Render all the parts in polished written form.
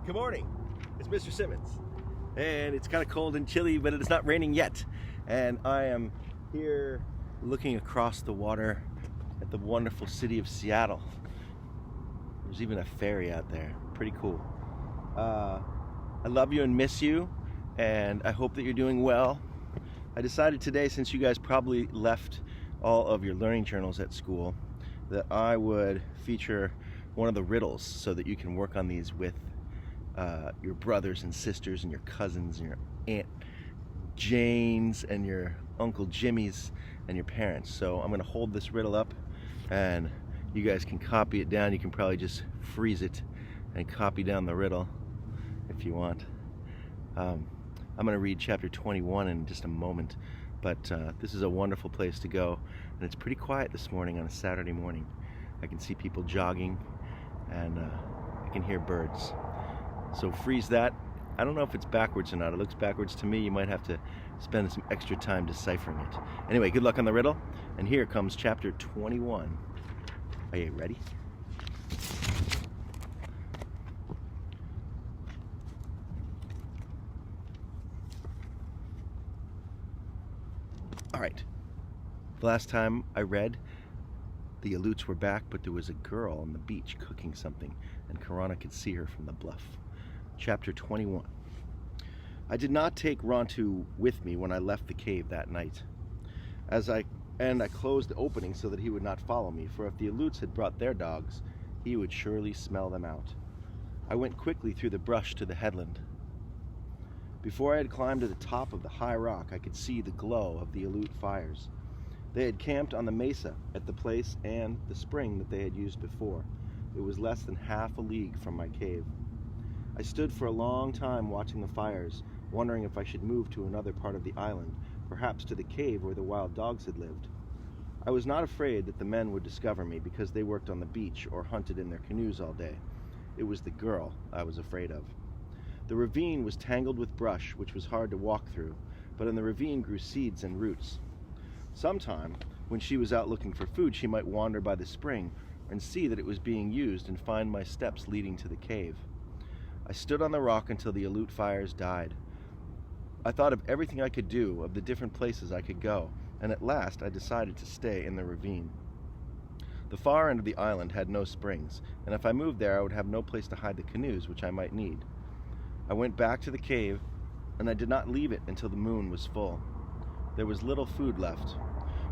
Good morning, it's Mr. Simmons, and it's kind of cold and chilly, but it's not raining yet, and I am here looking across the water at the wonderful city of Seattle. There's even a ferry out there, pretty cool. I love you and miss you, and I hope that you're doing well. I decided today, since you guys probably left all of your learning journals at school, that I would feature one of the riddles so that you can work on these with your brothers and sisters and your cousins and your Aunt Janes and your Uncle Jimmys and your parents. So I'm going to hold this riddle up and you guys can copy it down. You can probably just freeze it and copy down the riddle if you want. I'm going to read chapter 21 in just a moment, but this is a wonderful place to go, and it's pretty quiet this morning on a Saturday morning. I can see people jogging and I can hear birds. So freeze that. I don't know if it's backwards or not. It looks backwards to me. You might have to spend some extra time deciphering it. Anyway, good luck on the riddle. And here comes chapter 21. Are you ready? All right. The last time I read, the Aleuts were back, but there was a girl on the beach cooking something, and Karana could see her from the bluff. Chapter 21. I did not take Rontu with me when I left the cave that night. I closed the opening so that he would not follow me, for if the Aleuts had brought their dogs, he would surely smell them out. I went quickly through the brush to the headland. Before I had climbed to the top of the high rock, I could see the glow of the Aleut fires. They had camped on the mesa at the place and the spring that they had used before. It was less than half a league from my cave. I stood for a long time watching the fires, wondering if I should move to another part of the island, perhaps to the cave where the wild dogs had lived. I was not afraid that the men would discover me because they worked on the beach or hunted in their canoes all day. It was the girl I was afraid of. The ravine was tangled with brush, which was hard to walk through, but in the ravine grew seeds and roots. Sometime, when she was out looking for food, she might wander by the spring and see that it was being used and find my steps leading to the cave. I stood on the rock until the Aleut fires died. I thought of everything I could do, of the different places I could go, and at last I decided to stay in the ravine. The far end of the island had no springs, and if I moved there I would have no place to hide the canoes which I might need. I went back to the cave, and I did not leave it until the moon was full. There was little food left.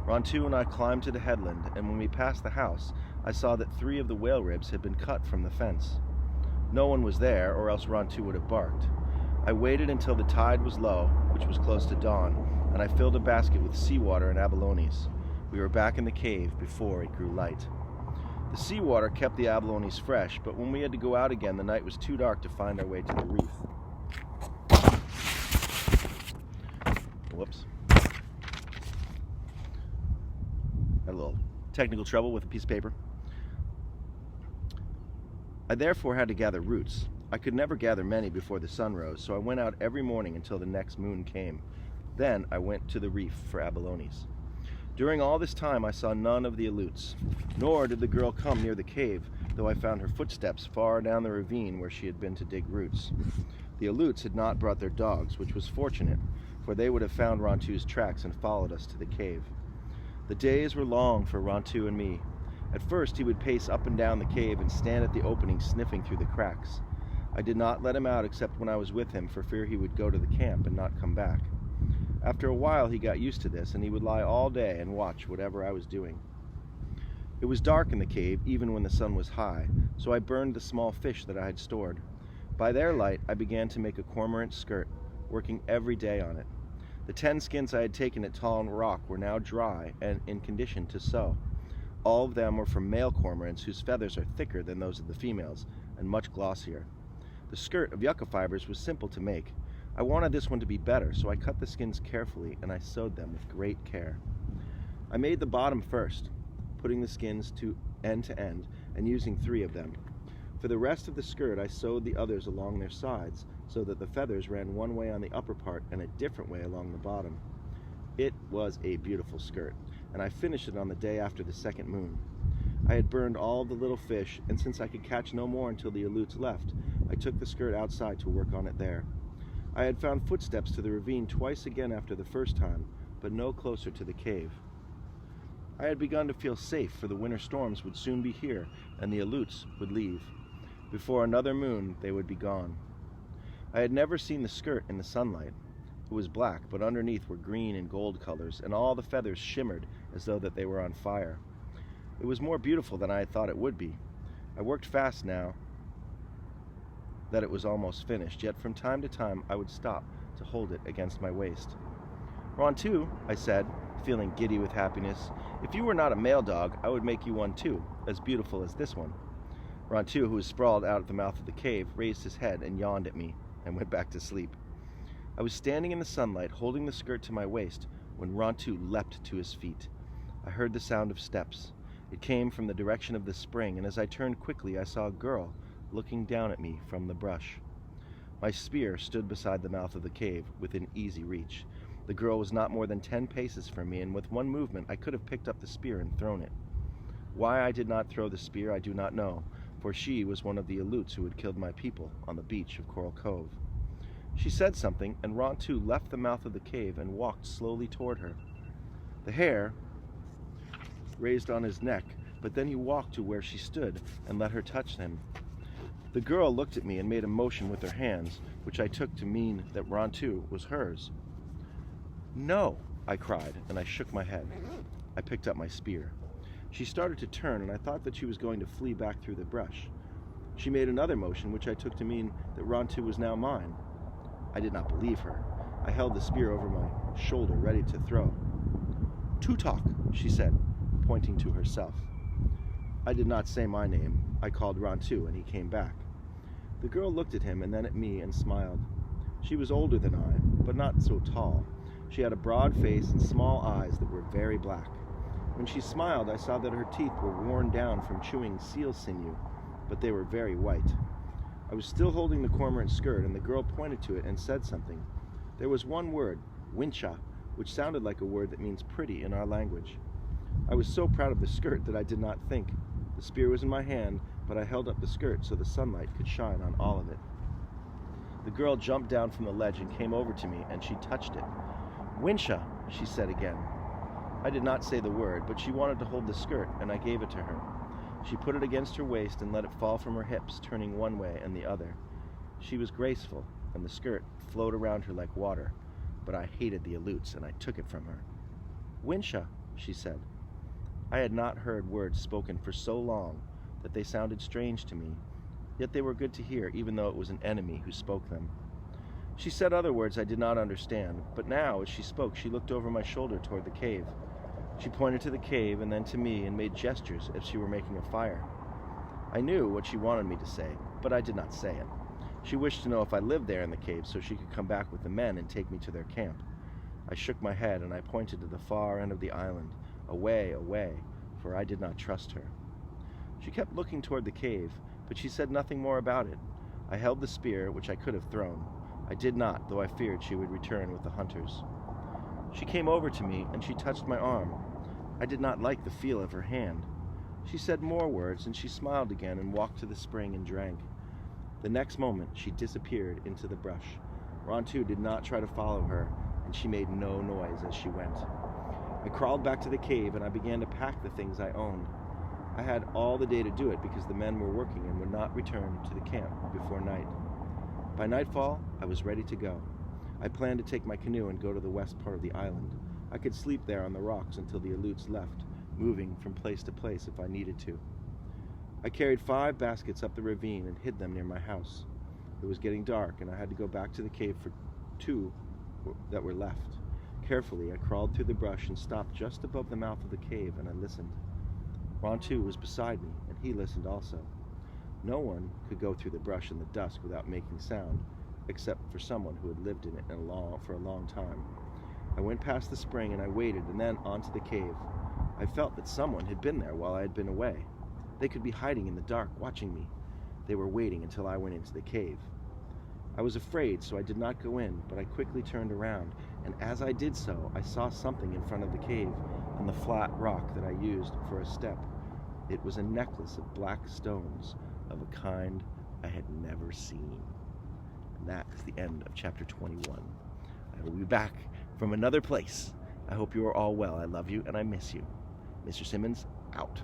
Rontu and I climbed to the headland, and when we passed the house, I saw that 3 of the whale ribs had been cut from the fence. No one was there, or else Rontu would have barked. I waited until the tide was low, which was close to dawn, and I filled a basket with seawater and abalones. We were back in the cave before it grew light. The seawater kept the abalones fresh, but when we had to go out again, the night was too dark to find our way to the reef. Whoops. Had a little technical trouble with a piece of paper. I therefore had to gather roots. I could never gather many before the sun rose, so I went out every morning until the next moon came. Then I went to the reef for abalones. During all this time I saw none of the Aleuts, nor did the girl come near the cave, though I found her footsteps far down the ravine where she had been to dig roots. The Aleuts had not brought their dogs, which was fortunate, for they would have found Rontu's tracks and followed us to the cave. The days were long for Rontu and me. At first he would pace up and down the cave and stand at the opening sniffing through the cracks. I did not let him out except when I was with him for fear he would go to the camp and not come back. After a while he got used to this, and he would lie all day and watch whatever I was doing. It was dark in the cave even when the sun was high, so I burned the small fish that I had stored. By their light I began to make a cormorant skirt, working every day on it. The 10 skins I had taken at Tall Rock were now dry and in condition to sew. All of them were from male cormorants whose feathers are thicker than those of the females and much glossier. The skirt of yucca fibers was simple to make. I wanted this one to be better, so I cut the skins carefully and I sewed them with great care. I made the bottom first, putting the skins to end and using 3 of them. For the rest of the skirt I sewed the others along their sides so that the feathers ran one way on the upper part and a different way along the bottom. It was a beautiful skirt, and I finished it on the day after the second moon. I had burned all the little fish, and since I could catch no more until the Aleuts left, I took the skirt outside to work on it there. I had found footsteps to the ravine twice again after the first time, but no closer to the cave. I had begun to feel safe, for the winter storms would soon be here, and the Aleuts would leave. Before another moon, they would be gone. I had never seen the skirt in the sunlight. It was black, but underneath were green and gold colors, and all the feathers shimmered as though that they were on fire. It was more beautiful than I had thought it would be. I worked fast now that it was almost finished, yet from time to time I would stop to hold it against my waist. "Rontu," I said, feeling giddy with happiness, "if you were not a male dog, I would make you one too, as beautiful as this one." Rontu, who was sprawled out at the mouth of the cave, raised his head and yawned at me, and went back to sleep. I was standing in the sunlight, holding the skirt to my waist, when Rontu leapt to his feet. I heard the sound of steps. It came from the direction of the spring, and as I turned quickly, I saw a girl looking down at me from the brush. My spear stood beside the mouth of the cave, within easy reach. The girl was not more than 10 paces from me, and with one movement I could have picked up the spear and thrown it. Why I did not throw the spear I do not know, for she was one of the Aleuts who had killed my people on the beach of Coral Cove. She said something, and Rontu left the mouth of the cave and walked slowly toward her. The hair raised on his neck, but then he walked to where she stood and let her touch him. The girl looked at me and made a motion with her hands, which I took to mean that Rontu was hers. "No," I cried, and I shook my head. I picked up my spear. She started to turn, and I thought that she was going to flee back through the brush. She made another motion, which I took to mean that Rontu was now mine. I did not believe her. I held the spear over my shoulder, ready to throw. "Tutok," she said, pointing to herself. I did not say my name. I called Rontu, and he came back. The girl looked at him and then at me and smiled. She was older than I, but not so tall. She had a broad face and small eyes that were very black. When she smiled, I saw that her teeth were worn down from chewing seal sinew, but they were very white. I was still holding the cormorant skirt, and the girl pointed to it and said something. There was one word, "Wincha," which sounded like a word that means pretty in our language. I was so proud of the skirt that I did not think. The spear was in my hand, but I held up the skirt so the sunlight could shine on all of it. The girl jumped down from the ledge and came over to me, and she touched it. "Wincha," she said again. I did not say the word, but she wanted to hold the skirt, and I gave it to her. She put it against her waist and let it fall from her hips, turning one way and the other. She was graceful, and the skirt flowed around her like water, but I hated the Aleuts, and I took it from her. "Wincha," she said. I had not heard words spoken for so long that they sounded strange to me, yet they were good to hear, even though it was an enemy who spoke them. She said other words I did not understand, but now, as she spoke, she looked over my shoulder toward the cave. She pointed to the cave and then to me and made gestures as if she were making a fire. I knew what she wanted me to say, but I did not say it. She wished to know if I lived there in the cave so she could come back with the men and take me to their camp. I shook my head and I pointed to the far end of the island, away, away, for I did not trust her. She kept looking toward the cave, but she said nothing more about it. I held the spear, which I could have thrown. I did not, though I feared she would return with the hunters. She came over to me and she touched my arm. I did not like the feel of her hand. She said more words and she smiled again and walked to the spring and drank. The next moment she disappeared into the brush. Rontu did not try to follow her, and she made no noise as she went. I crawled back to the cave and I began to pack the things I owned. I had all the day to do it because the men were working and would not return to the camp before night. By nightfall, I was ready to go. I planned to take my canoe and go to the west part of the island. I could sleep there on the rocks until the Aleuts left, moving from place to place if I needed to. I carried 5 baskets up the ravine and hid them near my house. It was getting dark and I had to go back to the cave for 2 that were left. Carefully, I crawled through the brush and stopped just above the mouth of the cave, and I listened. Rontu was beside me, and he listened also. No one could go through the brush in the dusk without making sound, except for someone who had lived in it for a long time. I went past the spring and I waited, and then onto the cave. I felt that someone had been there while I had been away. They could be hiding in the dark, watching me. They were waiting until I went into the cave. I was afraid, so I did not go in, but I quickly turned around, and as I did so, I saw something in front of the cave on the flat rock that I used for a step. It was a necklace of black stones of a kind I had never seen. And that is the end of chapter 21. I will be back from another place. I hope you are all well. I love you and I miss you. Mr. Simmons, out.